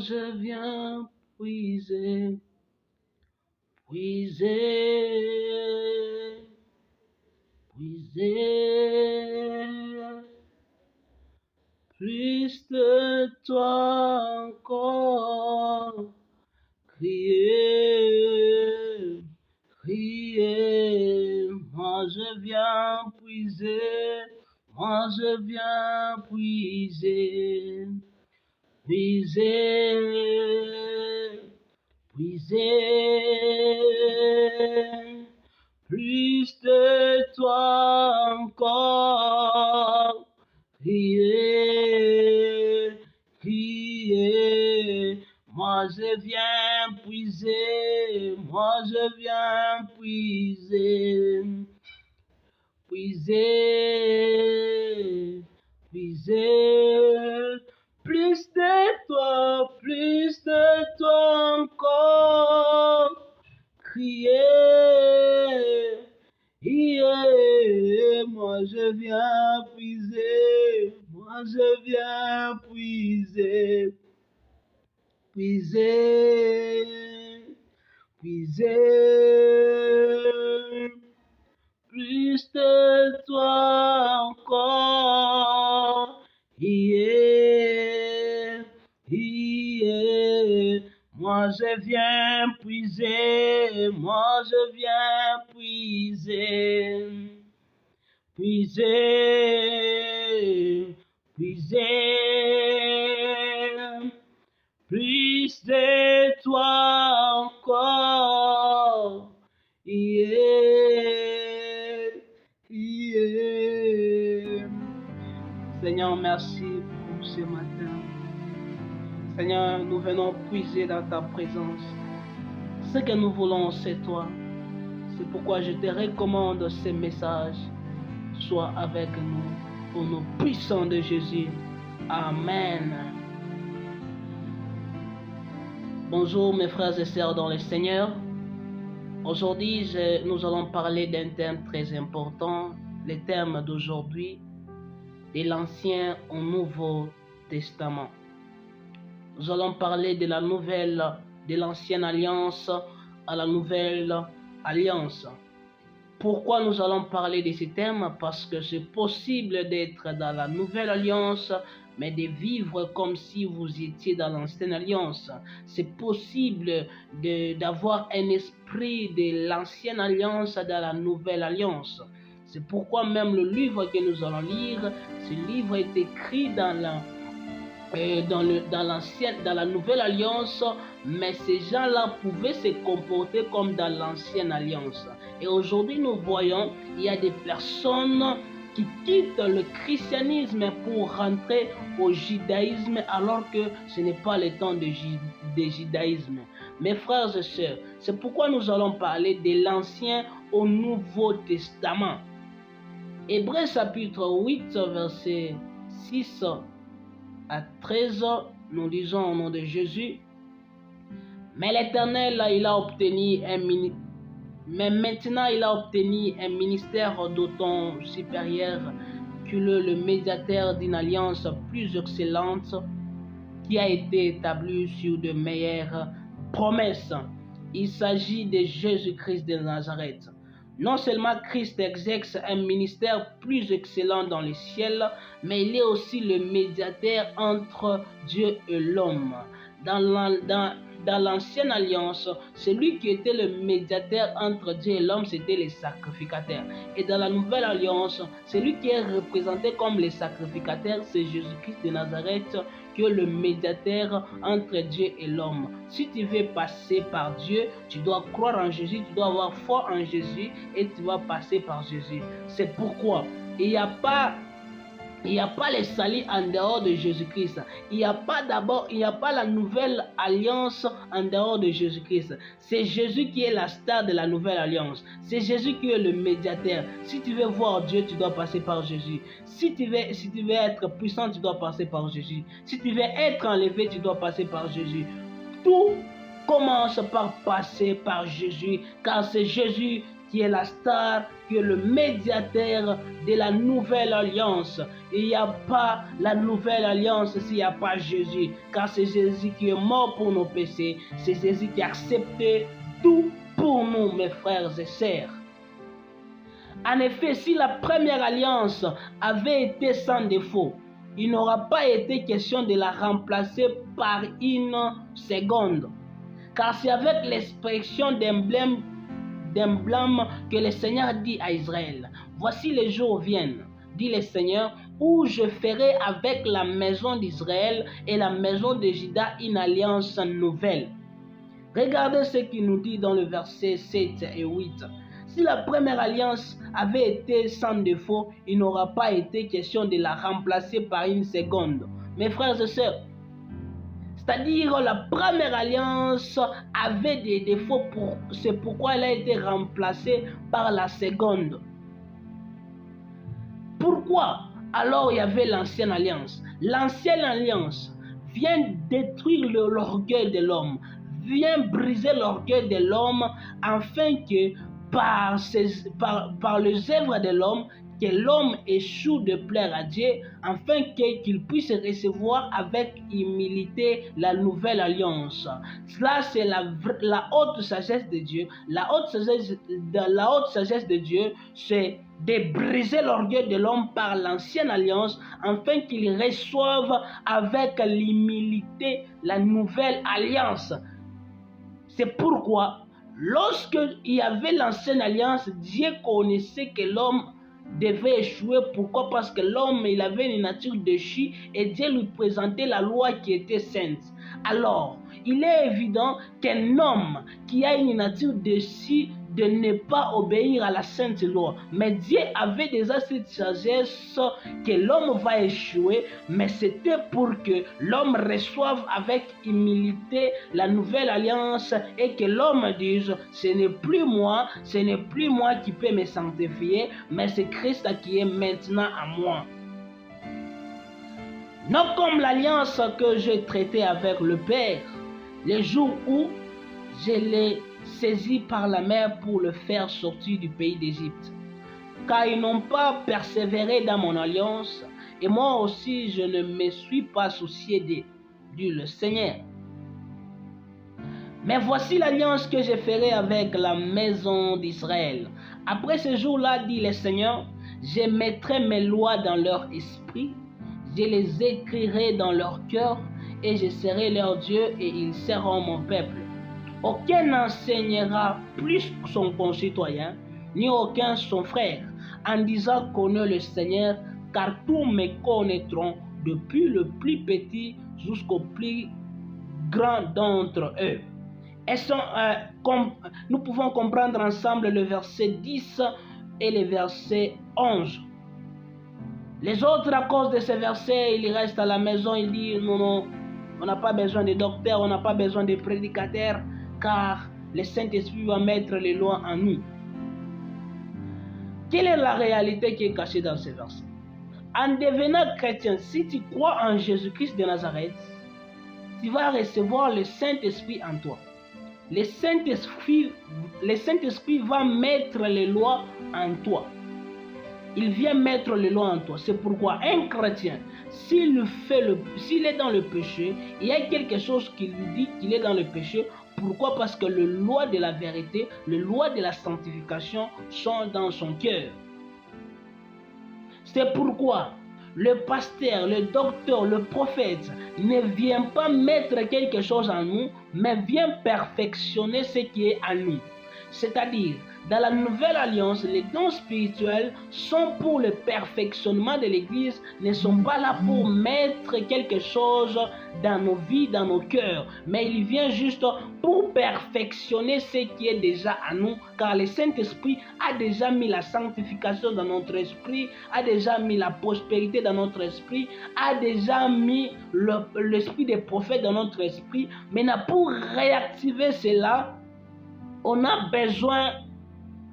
je viens puiser, puiser, puiser plus de toi encore, crier, crier, moi je viens puiser, moi je viens puiser, puiser, puiser, plus de toi encore, crier, crier, moi je viens puiser, moi je viens puiser, puiser, puiser, plus de toi encore, crier, crier, moi je viens puiser, moi je viens puiser, puiser, puiser, plus de toi encore, yeah, yeah. Moi je viens puiser, moi je viens puiser, puiser, puiser, plus de toi encore, yeah, yeah. Seigneur, merci pour ce matin. Seigneur, nous venons puiser dans ta présence. Ce que nous voulons, c'est toi. C'est pourquoi je te recommande ce message. Sois avec nous au nom puissant de Jésus. Amen. Bonjour mes frères et sœurs dans le Seigneur. Aujourd'hui, nous allons parler d'un thème très important. Le thème d'aujourd'hui, de l'Ancien au Nouveau Testament. Nous allons parler de la nouvelle, de l'Ancienne Alliance à la Nouvelle Alliance. Pourquoi nous allons parler de ce thème? Parce que c'est possible d'être dans la Nouvelle Alliance, mais de vivre comme si vous étiez dans l'Ancienne Alliance. C'est possible d'avoir un esprit de l'Ancienne Alliance dans la Nouvelle Alliance. C'est pourquoi même le livre que nous allons lire, ce livre est écrit dans la Nouvelle Alliance, mais ces gens-là pouvaient se comporter comme dans l'Ancienne Alliance. Et aujourd'hui, nous voyons, il y a des personnes qui quittent le christianisme pour rentrer au judaïsme, alors que ce n'est pas le temps de judaïsme. Mes frères et sœurs, c'est pourquoi nous allons parler de l'Ancien au Nouveau Testament. Hébreux chapitre 8, verset 6 à 13, nous lisons au nom de Jésus. Mais l'Éternel, maintenant il a obtenu un ministère d'autant supérieur que le médiateur d'une alliance plus excellente qui a été établie sur de meilleures promesses. Il s'agit de Jésus-Christ de Nazareth. Non seulement Christ exerce un ministère plus excellent dans le ciel, mais il est aussi le médiateur entre Dieu et l'homme. Dans l'ancienne alliance, celui qui était le médiateur entre Dieu et l'homme, c'était le sacrificateur. Et dans la nouvelle alliance, celui qui est représenté comme le sacrificateur, c'est Jésus-Christ de Nazareth, qui est le médiateur entre Dieu et l'homme. Si tu veux passer par Dieu, tu dois croire en Jésus, tu dois avoir foi en Jésus et tu vas passer par Jésus. C'est pourquoi il n'y a pas le salut en dehors de Jésus-Christ. Il n'y a pas la nouvelle alliance en dehors de Jésus-Christ. C'est Jésus qui est la star de la nouvelle alliance. C'est Jésus qui est le médiateur. Si tu veux voir Dieu, tu dois passer par Jésus. Si tu veux être puissant, tu dois passer par Jésus. Si tu veux être enlevé, tu dois passer par Jésus. Tout commence par passer par Jésus, car c'est Jésus qui est la star, qui est le médiateur de la nouvelle alliance. Il n'y a pas la nouvelle alliance s'il n'y a pas Jésus, car c'est Jésus qui est mort pour nos péchés, c'est Jésus qui a accepté tout pour nous, mes frères et sœurs. En effet, si la première alliance avait été sans défaut, il n'aura pas été question de la remplacer par une seconde. Car c'est avec l'expression d'emblème que le Seigneur dit à Israël, « Voici les jours viennent, dit le Seigneur, où je ferai avec la maison d'Israël et la maison de Juda une alliance nouvelle. » Regardez ce qu'il nous dit dans le verset 7 et 8. Si la première alliance avait été sans défaut, il n'aura pas été question de la remplacer par une seconde. Mes frères et sœurs, c'est-à-dire la première alliance avait des défauts, c'est pourquoi elle a été remplacée par la seconde. Pourquoi alors il y avait l'ancienne alliance? L'ancienne alliance vient détruire l'orgueil de l'homme, vient briser l'orgueil de l'homme afin que par les œuvres de l'homme, que l'homme échoue de plaire à Dieu, afin qu'il puisse recevoir avec humilité la nouvelle alliance. Cela, c'est la haute sagesse de Dieu. La haute sagesse de Dieu, c'est de briser l'orgueil de l'homme par l'ancienne alliance, afin qu'il reçoive avec l'humilité la nouvelle alliance. C'est pourquoi, lorsque il y avait l'ancienne alliance, Dieu connaissait que l'homme devait échouer. Pourquoi? Parce que l'homme, il avait une nature déchue et Dieu lui présentait la loi qui était sainte. Alors, il est évident qu'un homme qui a une nature déchue de ne pas obéir à la sainte loi. Mais Dieu avait déjà cette sagesse que l'homme va échouer, mais c'était pour que l'homme reçoive avec humilité la nouvelle alliance et que l'homme dise, ce n'est plus moi qui peux me sanctifier, mais c'est Christ qui est maintenant à moi. Non comme l'alliance que j'ai traitée avec le Père, les jours où je l'ai saisi par la mer pour le faire sortir du pays d'Égypte. Car ils n'ont pas persévéré dans mon alliance, et moi aussi je ne me suis pas soucié d'eux, dit le Seigneur. Mais voici l'alliance que je ferai avec la maison d'Israël. Après ce jour-là, dit le Seigneur, je mettrai mes lois dans leur esprit, je les écrirai dans leur cœur, et je serai leur Dieu, et ils seront mon peuple. Aucun n'enseignera plus son concitoyen, ni aucun son frère, en disant connais le Seigneur, car tous me connaîtront, depuis le plus petit jusqu'au plus grand d'entre eux. Nous pouvons comprendre ensemble le verset 10 et le verset 11. Les autres, à cause de ces versets, ils restent à la maison, ils disent non, on n'a pas besoin de docteurs, on n'a pas besoin de prédicateurs, car le Saint-Esprit va mettre les lois en nous. Quelle est la réalité qui est cachée dans ces versets? En devenant chrétien, si tu crois en Jésus-Christ de Nazareth, tu vas recevoir le Saint-Esprit en toi. Le Saint-Esprit va mettre les lois en toi. Il vient mettre les lois en toi. C'est pourquoi un chrétien, s'il est dans le péché, il y a quelque chose qui lui dit qu'il est dans le péché. Pourquoi? Parce que les lois de la vérité, les lois de la sanctification sont dans son cœur. C'est pourquoi le pasteur, le docteur, le prophète ne vient pas mettre quelque chose en nous, mais vient perfectionner ce qui est en nous. C'est-à-dire, dans la nouvelle alliance, les dons spirituels sont pour le perfectionnement de l'Église, ne sont pas là pour mettre quelque chose dans nos vies, dans nos cœurs, mais il vient juste pour perfectionner ce qui est déjà à nous, car le Saint-Esprit a déjà mis la sanctification dans notre esprit, a déjà mis la prospérité dans notre esprit, a déjà mis l'esprit des prophètes dans notre esprit. Maintenant, pour réactiver cela, on a besoin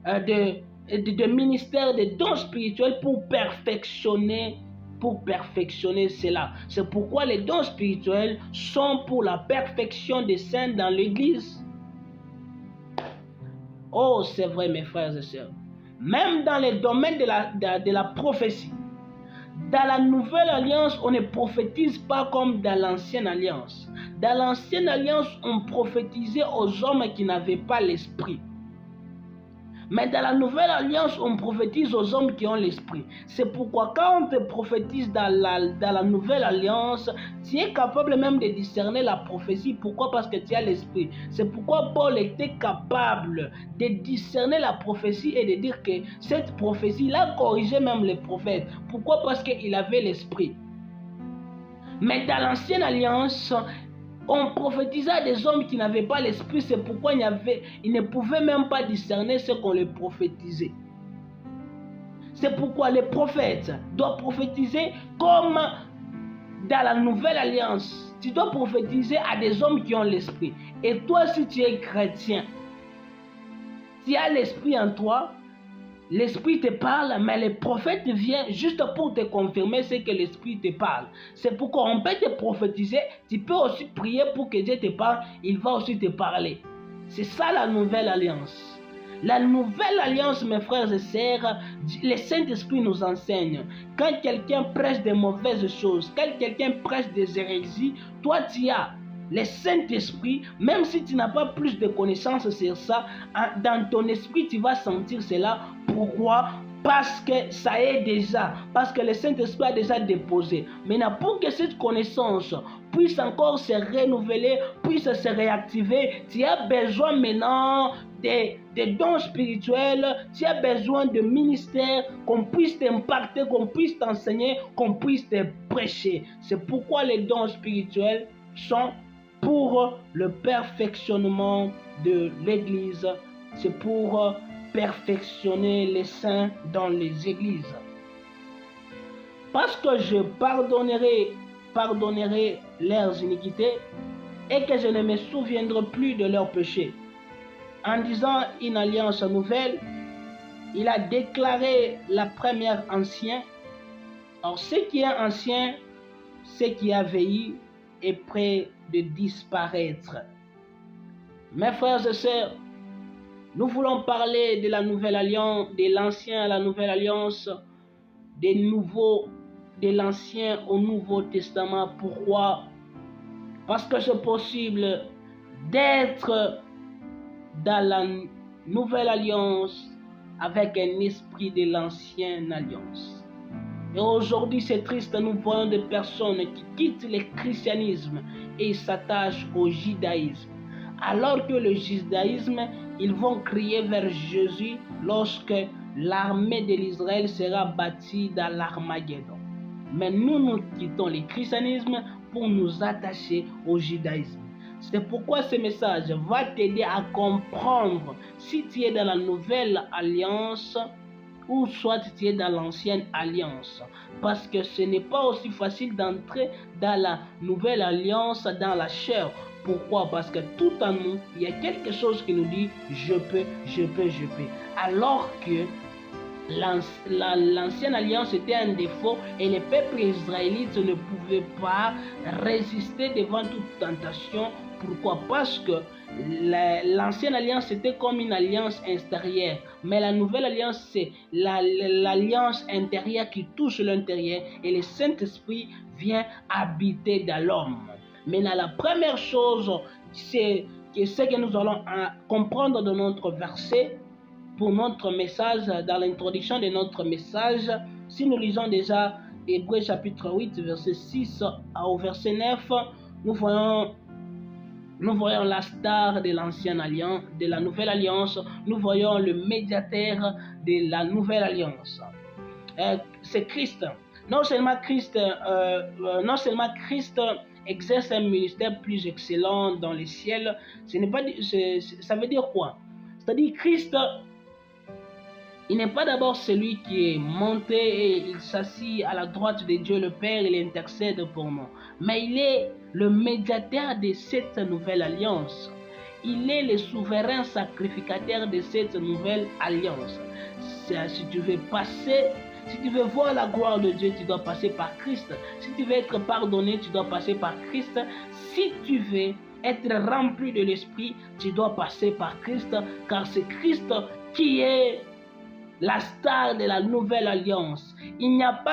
de ministère de dons spirituels pour perfectionner cela. C'est pourquoi les dons spirituels sont pour la perfection des saints dans l'Église. Oh, c'est vrai, mes frères et sœurs. Même dans les domaines de la prophétie, dans la nouvelle alliance, on ne prophétise pas comme dans l'ancienne alliance. Dans l'ancienne alliance, on prophétisait aux hommes qui n'avaient pas l'esprit. Mais dans la nouvelle alliance, on prophétise aux hommes qui ont l'esprit. C'est pourquoi quand on te prophétise dans la nouvelle alliance, tu es capable même de discerner la prophétie. Pourquoi? Parce que tu as l'esprit. C'est pourquoi Paul était capable de discerner la prophétie et de dire que cette prophétie, il a corrigé même les prophètes. Pourquoi? Parce qu'il avait l'esprit. Mais dans l'ancienne alliance, on prophétisait à des hommes qui n'avaient pas l'esprit, c'est pourquoi ils ne pouvaient même pas discerner ce qu'on les prophétisait. C'est pourquoi les prophètes doivent prophétiser comme dans la nouvelle alliance. Tu dois prophétiser à des hommes qui ont l'esprit. Et toi, si tu es chrétien, tu as l'esprit en toi, l'esprit te parle, mais le prophète vient juste pour te confirmer ce que l'esprit te parle. C'est pourquoi on peut te prophétiser, tu peux aussi prier pour que Dieu te parle, il va aussi te parler. C'est ça la nouvelle alliance. La nouvelle alliance, mes frères et sœurs, le Saint-Esprit nous enseigne. Quand quelqu'un prêche des mauvaises choses, quand quelqu'un prêche des hérésies, toi tu as le Saint-Esprit, même si tu n'as pas plus de connaissances sur ça, dans ton esprit, tu vas sentir cela. Pourquoi? Parce que ça est déjà, parce que le Saint-Esprit a déjà déposé. Maintenant, pour que cette connaissance puisse encore se renouveler, puisse se réactiver, tu as besoin maintenant des dons spirituels, tu as besoin de ministères, qu'on puisse t'impacter, qu'on puisse t'enseigner, qu'on puisse te prêcher. C'est pourquoi les dons spirituels sont pour le perfectionnement de l'Église. C'est pour perfectionner les saints dans les églises. Parce que je pardonnerai leurs iniquités et que je ne me souviendrai plus de leurs péchés. En disant une alliance nouvelle, il a déclaré la première ancienne. Alors ce qui est ancien, ce qui a vieilli est prêt de disparaître. Mes frères et sœurs, nous voulons parler de la nouvelle alliance, de l'ancien à la nouvelle alliance, de l'ancien au Nouveau Testament. Pourquoi? Parce que c'est possible d'être dans la nouvelle alliance avec un esprit de l'ancienne alliance. Et aujourd'hui, c'est triste, nous voyons des personnes qui quittent le christianisme et s'attachent au judaïsme. Alors que le judaïsme, ils vont crier vers Jésus lorsque l'armée de l'Israël sera bâtie dans l'Armageddon. Mais nous quittons le christianisme pour nous attacher au judaïsme. C'est pourquoi ce message va t'aider à comprendre si tu es dans la nouvelle alliance ou soit tu es dans l'ancienne alliance. Parce que ce n'est pas aussi facile d'entrer dans la nouvelle alliance dans la chair. Pourquoi? Parce que tout en nous, il y a quelque chose qui nous dit « je peux ». Alors que l'ancienne alliance était un défaut et les peuples israélites ne pouvaient pas résister devant toute tentation. Pourquoi? Parce que l'ancienne alliance était comme une alliance extérieure, mais la nouvelle alliance c'est l'alliance intérieure qui touche l'intérieur et le Saint-Esprit vient habiter dans l'homme. Maintenant, la première chose, c'est ce que nous allons comprendre de notre verset pour notre message, dans l'introduction de notre message. Si nous lisons déjà Hébreux chapitre 8, verset 6 au verset 9, nous voyons la star de l'ancienne alliance, de la nouvelle alliance. Nous voyons le médiateur de la nouvelle alliance. C'est Christ. Non seulement Christ exerce un ministère plus excellent dans les ciels. Ça veut dire quoi? C'est-à-dire Christ, il n'est pas d'abord celui qui est monté et il s'assit à la droite de Dieu le Père, il intercède pour nous. Mais il est le médiateur de cette nouvelle alliance. Il est le souverain sacrificateur de cette nouvelle alliance. Si tu veux voir la gloire de Dieu, tu dois passer par Christ. Si tu veux être pardonné, tu dois passer par Christ. Si tu veux être rempli de l'Esprit, tu dois passer par Christ, car c'est Christ qui est la star de la nouvelle alliance. Il n'y a pas